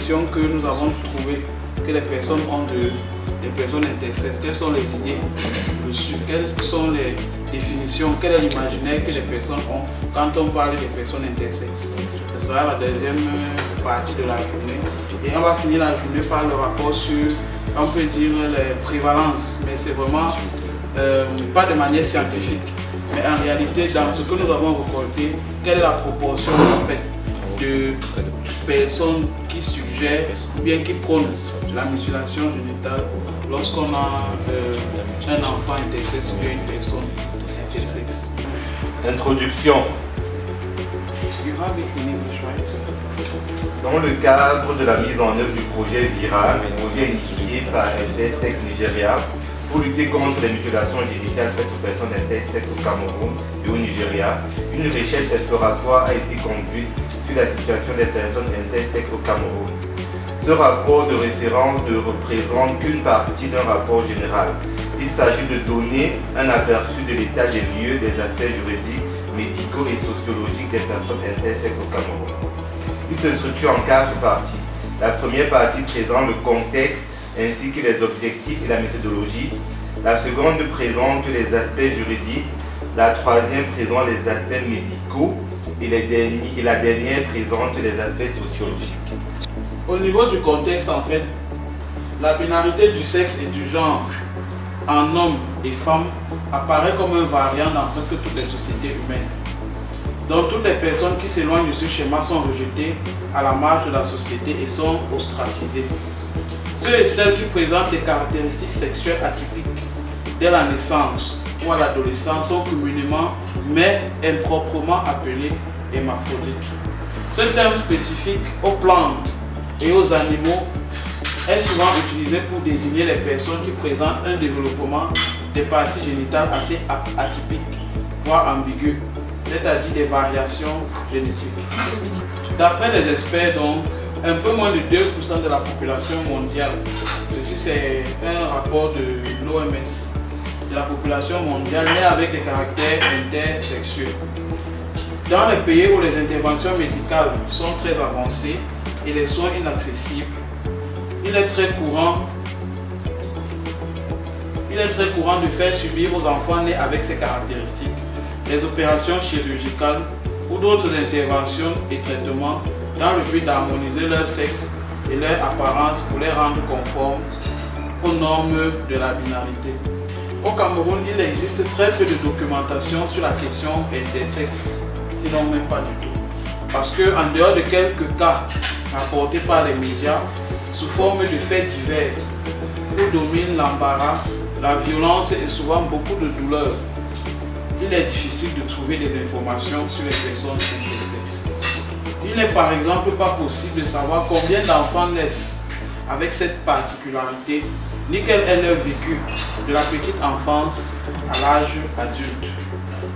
définitions que nous avons trouvées que les personnes ont des personnes intersexes, quelles sont les idées reçues, quelles sont les définitions, quel est l'imaginaire que les personnes ont quand on parle des personnes intersexes. Ce sera la deuxième partie de la journée. Et on va finir la journée par le rapport sur, on peut dire, les prévalences, mais c'est vraiment pas de manière scientifique, mais en réalité, dans ce que nous avons récolté, quelle est la proportion en fait de personnes qui suggèrent ou bien qui prônent la mutilation génitale lorsqu'on a un enfant intersexe ou bien une personne intersexe. Introduction. You have it in English, right? Dans le cadre de la mise en œuvre du projet Viral, projet initié par Intersex Nigeria pour lutter contre les mutilations génitales faites aux personnes intersexes au Cameroun et au Nigeria, une recherche exploratoire a été conduite sur la situation des personnes intersexes au Cameroun. Ce rapport de référence ne représente qu'une partie d'un rapport général. Il s'agit de donner un aperçu de l'état des lieux des aspects juridiques, médicaux et sociologiques des personnes intersexes au Cameroun. Il se structure en 4 parties. La première partie présente le contexte ainsi que les objectifs et la méthodologie. La seconde présente les aspects juridiques. La troisième présente les aspects médicaux et la dernière présente les aspects sociologiques. Au niveau du contexte, en fait, la binarité du sexe et du genre en homme et femme apparaît comme un variant dans presque toutes les sociétés humaines. Donc toutes les personnes qui s'éloignent de ce schéma sont rejetées à la marge de la société et sont ostracisées. Ceux et celles qui présentent des caractéristiques sexuelles atypiques dès la naissance ou à l'adolescence sont communément mais improprement appelés hermaphrodites. Ce terme spécifique aux plantes et aux animaux est souvent utilisé pour désigner les personnes qui présentent un développement des parties génitales assez atypiques, voire ambigu, c'est-à-dire des variations génétiques. D'après les experts, donc, un peu moins de 2% de la population mondiale, ceci c'est un rapport de l'OMS, de la population mondiale née avec des caractères intersexuels. Dans les pays où les interventions médicales sont très avancées et les soins inaccessibles, il est très courant de faire subir aux enfants nés avec ces caractéristiques des opérations chirurgicales ou d'autres interventions et traitements dans le but d'harmoniser leur sexe et leur apparence pour les rendre conformes aux normes de la binarité. Au Cameroun, il existe très peu de documentation sur la question intersexe, sinon même pas du tout. Parce que en dehors de quelques cas rapportés par les médias, sous forme de faits divers, où domine l'embarras, la violence et souvent beaucoup de douleur, il est difficile de trouver des informations sur les personnes intersexes. Il n'est par exemple pas possible de savoir combien d'enfants naissent avec cette particularité, ni quel est leur vécu de la petite enfance à l'âge adulte.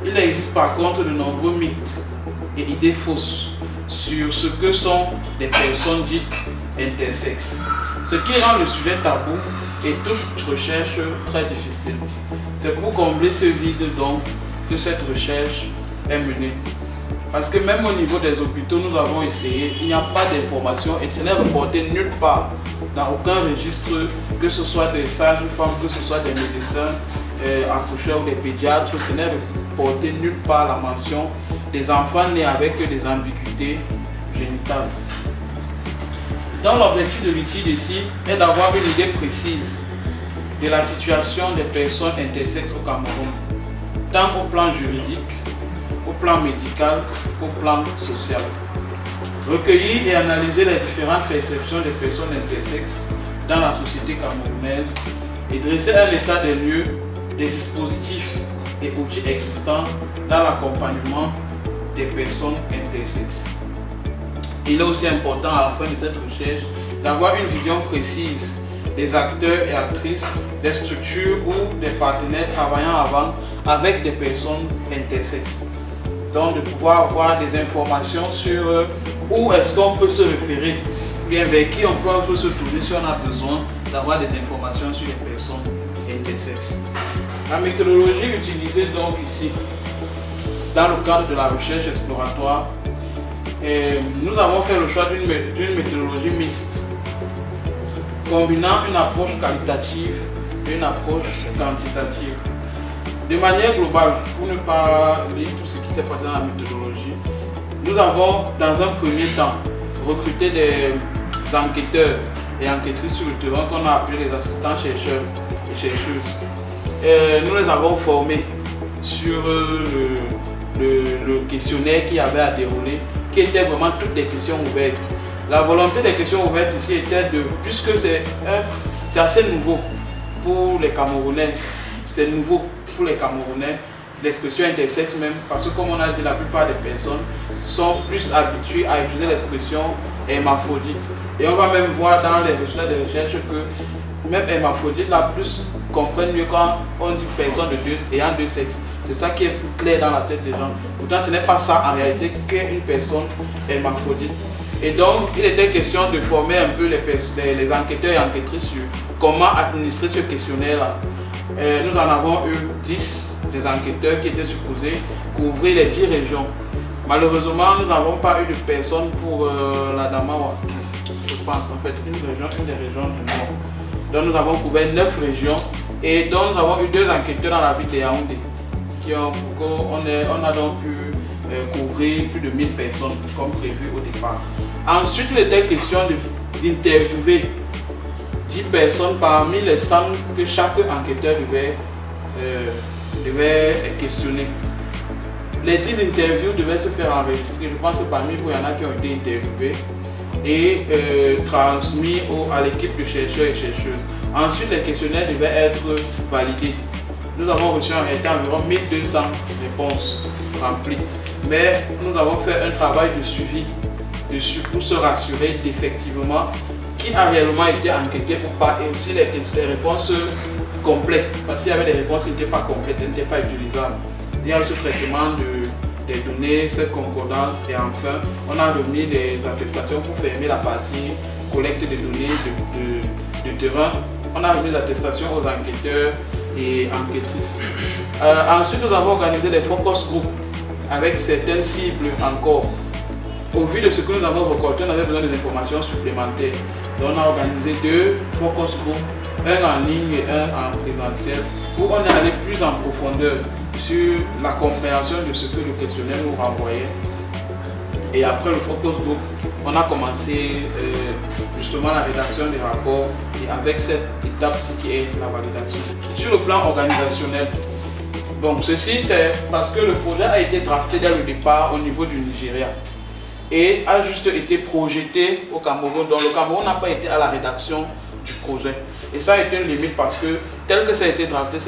Il existe par contre de nombreux mythes et idées fausses sur ce que sont des personnes dites intersexes, ce qui rend le sujet tabou et toute recherche très difficile. C'est pour combler ce vide donc que cette recherche est menée. Parce que même au niveau des hôpitaux, nous avons essayé, il n'y a pas d'information et ce n'est reporté nulle part, dans aucun registre, que ce soit des sages-femmes, que ce soit des médecins, accoucheurs ou des pédiatres, ce n'est reporté nulle part la mention des enfants nés avec des ambiguïtés génitales. Donc l'objectif de l'étude ici est d'avoir une idée précise de la situation des personnes intersexes au Cameroun, tant au plan juridique, au plan médical qu'au plan social. Recueillir et analyser les différentes perceptions des personnes intersexes dans la société camerounaise et dresser un état des lieux, des dispositifs et outils existants dans l'accompagnement des personnes intersexes. Il est aussi important à la fin de cette recherche d'avoir une vision précise des acteurs et actrices, des structures ou des partenaires travaillant avant avec des personnes intersexes. Donc de pouvoir avoir des informations sur où est-ce qu'on peut se référer, bien vers qui on peut se tourner si on a besoin d'avoir des informations sur les personnes intersexes. La méthodologie utilisée donc ici, dans le cadre de la recherche exploratoire, nous avons fait le choix d'une méthodologie mixte combinant une approche qualitative et une approche quantitative. De manière globale, pour ne pas lire tout ce qui s'est passé dans la méthodologie, nous avons dans un premier temps recruté des enquêteurs et enquêtrices sur le terrain qu'on a appelés les assistants chercheurs et chercheuses. Nous les avons formés sur le questionnaire qui avait à dérouler, qui était vraiment toutes des questions ouvertes. La volonté des questions ouvertes ici était puisque c'est assez nouveau pour les Camerounais, c'est nouveau pour les Camerounais, l'expression intersexe même, parce que comme on a dit, la plupart des personnes sont plus habituées à utiliser l'expression hermaphrodite. Et on va même voir dans les résultats de recherche que même hermaphrodite, la plus comprennent mieux quand on dit personne ayant deux sexes. C'est ça qui est plus clair dans la tête des gens. Pourtant, ce n'est pas ça en réalité qu'une personne hermaphrodite. Et donc, il était question de former un peu les enquêteurs et enquêtrices sur comment administrer ce questionnaire-là. Nous en avons eu 10 des enquêteurs qui étaient supposés couvrir les 10 régions. Malheureusement, nous n'avons pas eu de personnes pour la Damawa. Je pense en fait une des régions du Nord. Donc nous avons couvert 9 régions et donc nous avons eu 2 enquêteurs dans la ville de Yaoundé. On a donc pu couvrir plus de 1000 personnes comme prévu au départ. Ensuite, il était question d'interviewer 10 personnes parmi les 100 que chaque enquêteur devait questionner. Les 10 interviews devaient se faire enregistrer. Je pense que parmi vous, il y en a qui ont été interviewés et transmis à l'équipe de chercheurs et chercheuses. Ensuite, les questionnaires devaient être validés. Nous avons reçu en réalité environ 1200 réponses remplies. Mais nous avons fait un travail de suivi dessus pour se rassurer d'effectivement qui a réellement été enquêté ou pas, et aussi les réponses complètes, parce qu'il y avait des réponses qui n'étaient pas complètes, elles n'étaient pas utilisables. Il y a eu ce traitement des données, cette concordance, et enfin on a remis les attestations pour fermer la partie collecte des données de terrain. On a remis les attestations aux enquêteurs et enquêtrices. Ensuite, nous avons organisé des focus group avec certaines cibles encore. Au vu de ce que nous avons récolté, on avait besoin d'informations supplémentaires. Donc on a organisé 2 focus group, un en ligne et un en présentiel, où on est allé plus en profondeur sur la compréhension de ce que le questionnaire nous renvoyait. Et après le focus group, on a commencé justement la rédaction des rapports, et avec cette étape-ci qui est la validation. Sur le plan organisationnel, donc ceci c'est parce que le projet a été drafté dès le départ au niveau du Nigeria et a juste été projeté au Cameroun. Donc le Cameroun n'a pas été à la rédaction du projet. Et ça a été une limite parce que tel que ça a été drafté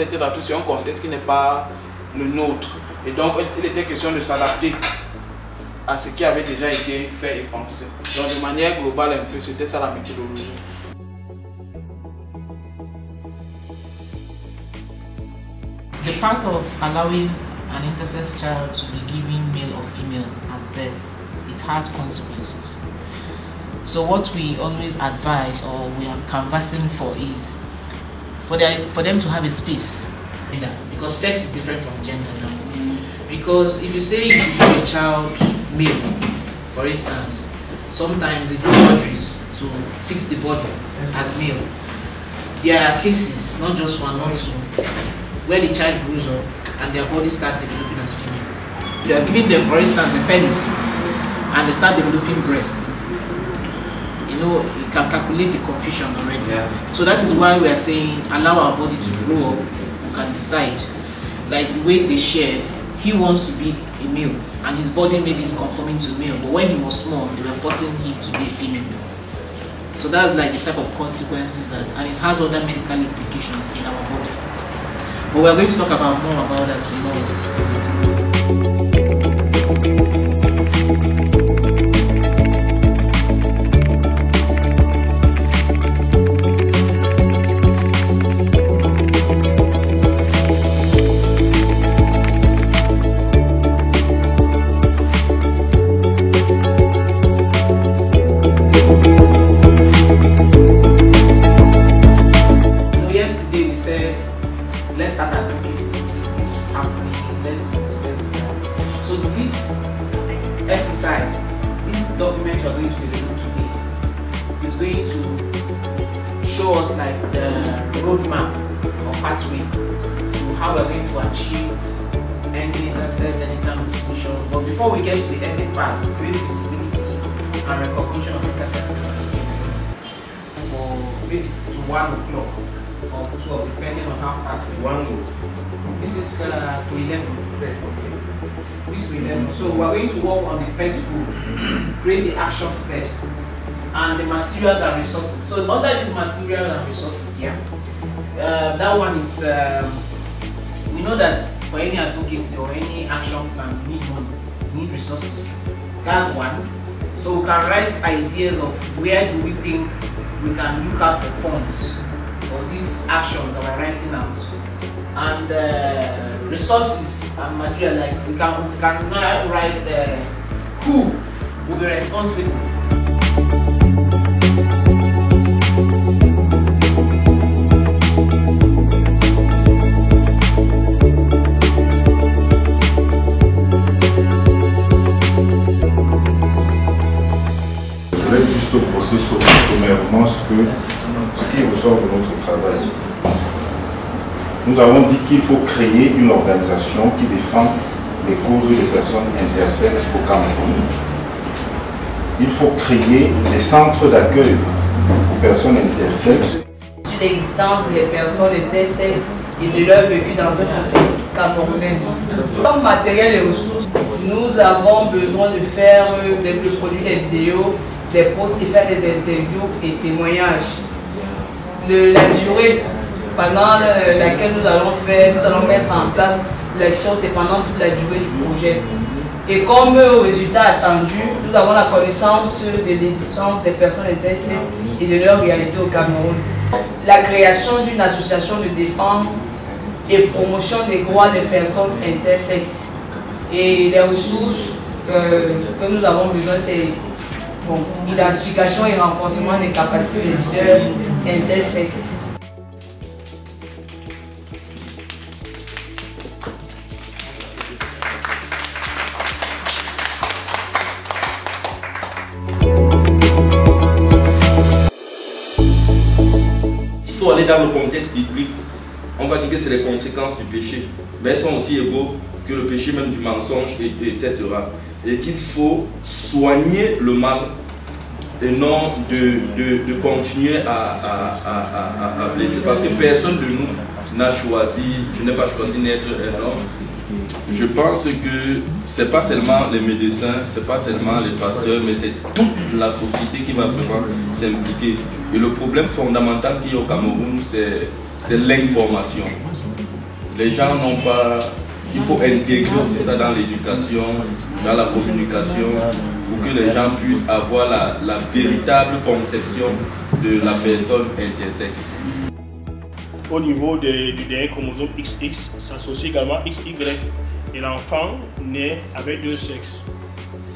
sur un contexte qui n'est pas le nôtre. Et donc il était question de s'adapter à ce qui avait déjà été fait et pensé. Donc de manière globale un peu, c'était ça la méthodologie. The part of allowing an intersex child to be given male or female at birth, it has consequences. So what we always advise, or we are canvassing for, is for them to have a space, because sex is different from gender now. Because if you say you give a child male, for instance, sometimes they do surgeries to fix the body as male. There are cases, not just one, not two, where the child grows up and their body starts developing as female. You are giving them, for instance, a penis, and they start developing breasts. You know, you can calculate the confusion already. Yeah. So that is why we are saying allow our body to grow up. We can decide, like the way they shared. He wants to be a male, and his body maybe is conforming to male. But when he was small, they were forcing him to be a female. So that's like the type of consequences that, and it has other medical implications in our body. But we're going to talk about more about that tomorrow. Let's start advocacy. This is happening. Let's do this, let's do that. So this exercise, this document you are going to be able today, is going to show us like the roadmap or pathway to how we're going to achieve ending intercept, anytime institution. But before we get to the ending part, great visibility and recognition of intercept for maybe to 1 o'clock or 12, depending on how fast we want to. This is to 11. This to 11. So we're going to work on the first group, create the action steps and the materials and resources. So under these materials and resources here, that one is we know that for any advocacy or any action plan, we need money, we need resources. That's one. So we can write ideas of where do we think we can look out for funds for these actions that we're writing out. And resources and material, like we can now write who will be responsible. Je vais juste brosser sommairement ce qui ressort de notre travail. Nous avons dit qu'il faut créer une organisation qui défend les causes des personnes intersexes au Cameroun. Il faut créer des centres d'accueil pour personnes intersexes. Sur l'existence des personnes intersexes et de leur vécu dans un contexte camerounais. Comme matériel et ressources, nous avons besoin de faire de produire des vidéos, des posts et faire des interviews et témoignages. La durée pendant laquelle nous allons mettre en place les choses, c'est pendant toute la durée du projet. Et comme résultat attendu, nous avons la connaissance de l'existence des personnes intersexes et de leur réalité au Cameroun. La création d'une association de défense et promotion des droits des personnes intersexes. Et les ressources que nous avons besoin, c'est l'identification et renforcement des capacités des leaders intersexes. Il faut aller dans le contexte biblique. On va dire que c'est les conséquences du péché, mais elles sont aussi égaux que le péché même du mensonge, etc. Et qu'il faut soigner le mal et non de continuer à blesser. Parce que personne de nous n'a choisi, je n'ai pas choisi d'être un homme. Je pense que ce n'est pas seulement les médecins, ce n'est pas seulement les pasteurs, mais c'est toute la société qui va vraiment s'impliquer. Et le problème fondamental qu'il y a au Cameroun, c'est l'information. Les gens n'ont pas... Il faut intégrer aussi ça dans l'éducation, dans la communication, pour que les gens puissent avoir la véritable conception de la personne intersexe. Au niveau du dernier chromosome XX, s'associe également XY et l'enfant naît avec 2 sexes.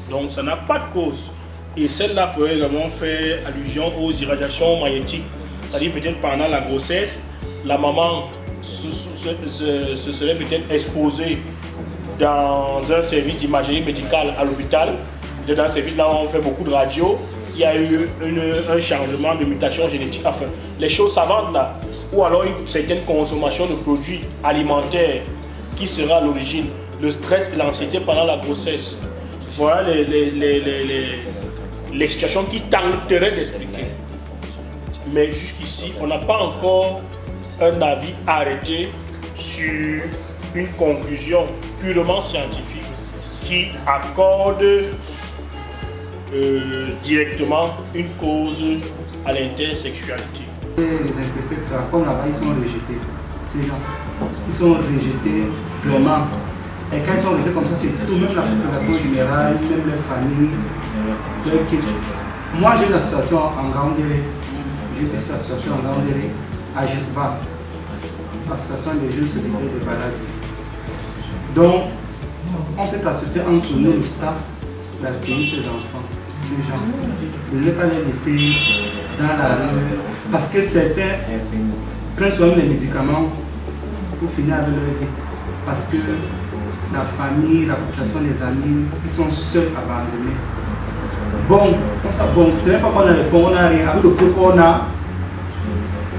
Donc ça n'a pas de cause. Et celle-là pourrait également faire allusion aux irradiations magnétiques. C'est-à-dire peut-être pendant la grossesse, la maman se serait peut-être exposée dans un service d'imagerie médicale à l'hôpital. Dans un service là où on fait beaucoup de radio, il y a eu un changement de mutation génétique, enfin les choses savantes là, ou alors une certaine consommation de produits alimentaires qui sera à l'origine, le stress et l'anxiété pendant la grossesse. Voilà les situations qui tenteraient d'expliquer. Mais jusqu'ici, on n'a pas encore un avis arrêté sur une conclusion purement scientifique qui accorde directement une cause à l'intersexualité. Les intersexes, comme là-bas, ils sont rejetés. Ces gens, ils sont rejetés vraiment. Et quand ils sont rejetés comme ça, c'est tout, même la population générale, même les familles, leur équipe. Moi, j'ai une association en Gaoundéré. J'ai une petite association en Gaoundéré, à GESBA, Association des jeunes solidaires de maladies. Donc, on s'est associé entre nous, le staff, d'accueillir ces enfants, ces gens, de ne pas les laisser dans la rue, parce que certains prennent souvent les médicaments pour finir avec leur vie, parce que la famille, la population, les amis, ils sont seuls, abandonnés. Bon, c'est même pas qu'on a les fonds, on n'a rien, avec le peu qu'on a,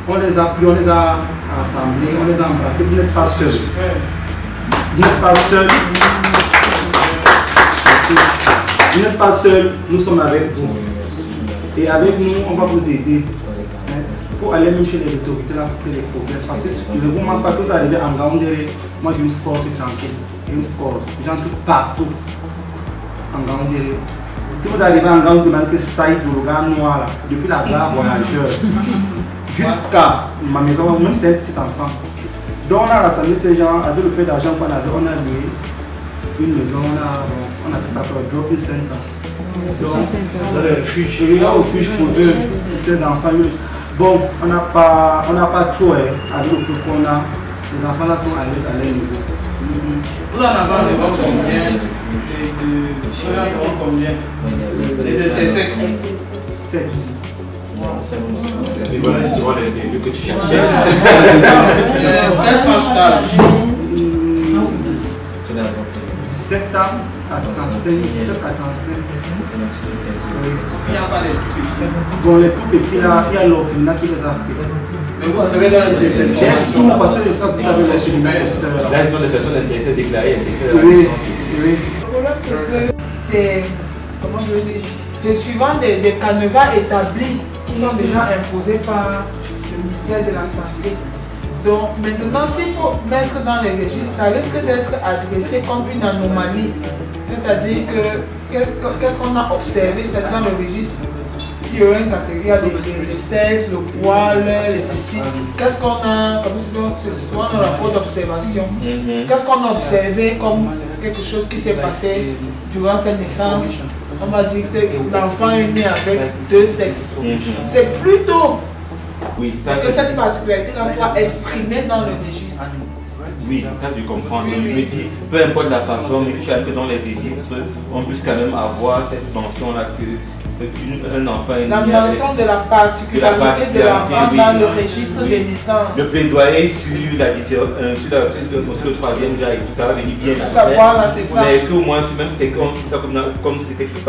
on les a pris, on les a assemblés, on les a embrassés. Vous n'êtes pas seuls. Vous n'êtes pas seuls. Vous n'êtes pas seuls, nous sommes avec vous. Et avec nous, on va vous aider. Pour aller même chez les autorités, là, c'était les problèmes. Parce que ne vous manque pas que vous arrivez en Gaoundéré. Moi, j'ai une force tranquille. Une force. J'en trouve partout. En Gaoundéré. Si vous arrivez en Gaoundéré, demandez que Saïd, le gars noir, là, depuis la gare voyageur, jusqu'à ma maison, même c'est un petit enfant. Donc, on a rassemblé ces gens avec le peu d'argent qu'on avait. On a loué une maison, on a fait ça pour Dropping Center. Donc, Vous avez refuge. il y a un refuge pour eux, ces enfants. Bon, on n'a pas trop avec le peu qu'on a. Les enfants là sont à l'aise à leur niveau. Vous en avez environ combien les intersexes? 7. C'est quoi les débuts que tu cherchais? Quel tranche d'âge? 7 ans à 35, 7 à 35. Il n'y a pas les petits. Bon, les tout petits là, il y a l'orphelinat qui les a fait. Mais vous avez dans les J'ai tout parce que je sens que vous avez l'orphelinat. Là, ce sont des personnes intéressées déclarées. Oui, oui. Le problème, c'est que c'est, comment je veux dire, c'est suivant des canevas établis qui sont déjà imposés par le ministère de la Santé. Donc maintenant, s'il faut mettre dans les registres, ça risque d'être adressé comme une anomalie. C'est-à-dire que qu'est-ce qu'on a observé, c'est dans le registre, il y aura une catégorie le sexe, le poil, les ceci. Qu'est-ce qu'on a, comme c'est souvent un rapport d'observation, qu'est-ce qu'on a observé comme quelque chose qui s'est passé durant cette naissance? On m'a dit que l'enfant est né avec 2 sexes. C'est plutôt que cette particularité-là soit exprimée dans le registre. Oui, ça je comprends. Donc, je me dis, peu importe la façon, mais que dans les registres, on puisse quand même avoir cette mention-là qu'un enfant est né. La mention de la particularité de l'enfant dans le registre des naissances. Le plaidoyer sur la différence, sur le troisième genre et tout à l'heure, je dis bien. Savoir, là, c'est ça. Mais qu'au moins, même si c'est comme c'est quelque chose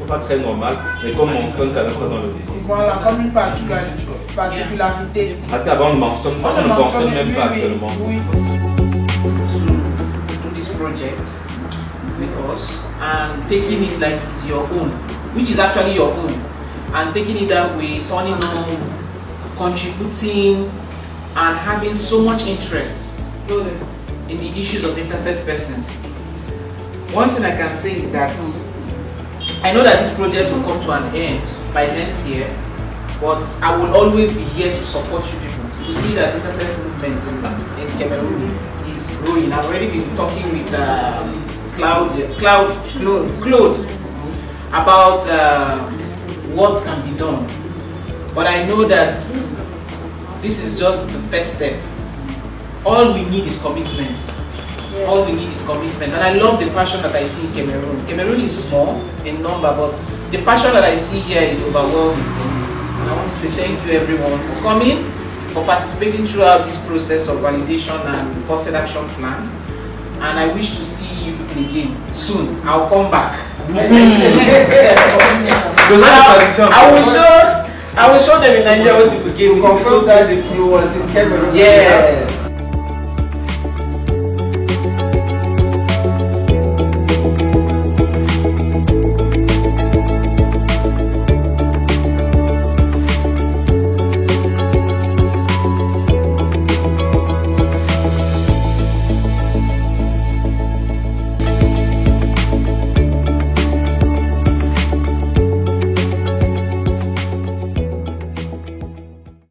pas très normal, mais comme on mentionne quand même pas dans le registre. Voilà, comme une particularité. Avant, on ne mentionne même pas actuellement. Oui. Do this project with us and taking it like it's your own, which is actually your own, and taking it that way, turning on, contributing, and having so much interest in the issues of intersex persons. One thing I can say is that I know that this project will come to an end by next year, but I will always be here to support you people, to see that intersex movement in Cameroon is growing. I've already been talking with Claude about what can be done. But I know that this is just the first step. All we need is commitment. All we need is commitment. And I love the passion that I see in Cameroon. Cameroon is small in number, but the passion that I see here is overwhelming. And I want to say thank you everyone for coming, for participating throughout this process of validation and posted action plan. And I wish to see you people again soon. I'll come back. I will show them in Nigeria what you gave me. Confirm that if you was in Cameroon. Yes.